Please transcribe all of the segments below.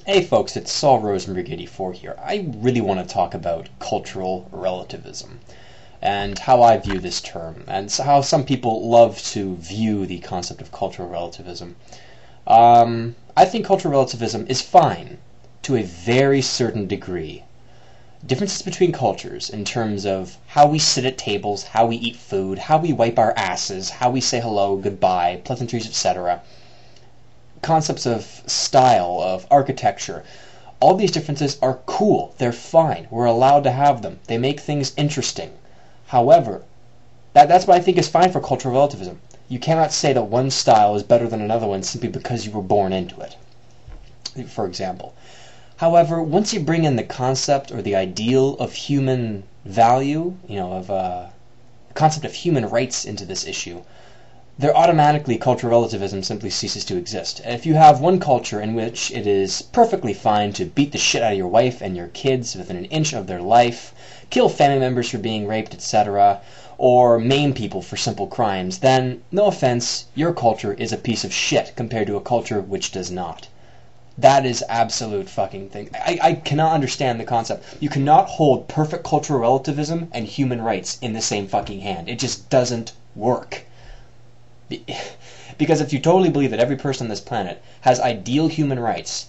Hey folks, it's Saul Rosenberg 84 here. I really want to talk about cultural relativism and how I view this term and how some people love to view the concept of cultural relativism. I think cultural relativism is fine to a very certain degree. Differences between cultures in terms of how we sit at tables, how we eat food, how we wipe our asses, how we say hello, goodbye, pleasantries, etc., concepts of style, of architecture, all these differences are cool. They're fine. We're allowed to have them. They make things interesting. However, that's what I think is fine for cultural relativism. You cannot say that one style is better than another one simply because you were born into it, for example. However, once you bring in the concept or the ideal of human value, of the concept of human rights into this issue, there automatically cultural relativism simply ceases to exist. If you have one culture in which it is perfectly fine to beat the shit out of your wife and your kids within an inch of their life, kill family members for being raped, etc., or maim people for simple crimes, then, no offense, your culture is a piece of shit compared to a culture which does not. That is absolute fucking thing. I cannot understand the concept. You cannot hold perfect cultural relativism and human rights in the same fucking hand. It just doesn't work. Because if you totally believe that every person on this planet has ideal human rights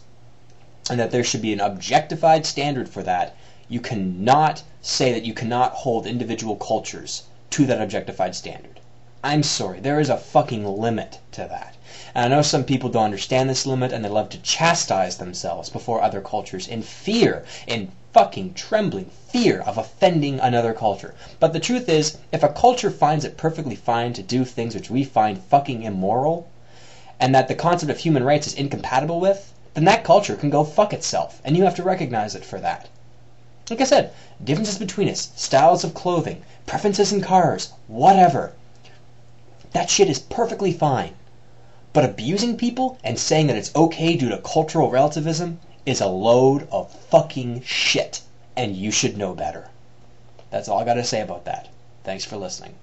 and that there should be an objectified standard for that, you cannot say that you cannot hold individual cultures to that objectified standard. I'm sorry, there is a fucking limit to that. And I know some people don't understand this limit and they love to chastise themselves before other cultures in fear, in fucking trembling fear of offending another culture. But the truth is, if a culture finds it perfectly fine to do things which we find fucking immoral, and that the concept of human rights is incompatible with, then that culture can go fuck itself, and you have to recognize it for that. Like I said, differences between us, styles of clothing, preferences in cars, whatever. That shit is perfectly fine. But abusing people and saying that it's okay due to cultural relativism is a load of fucking shit, and you should know better. That's all I gotta say about that. Thanks for listening.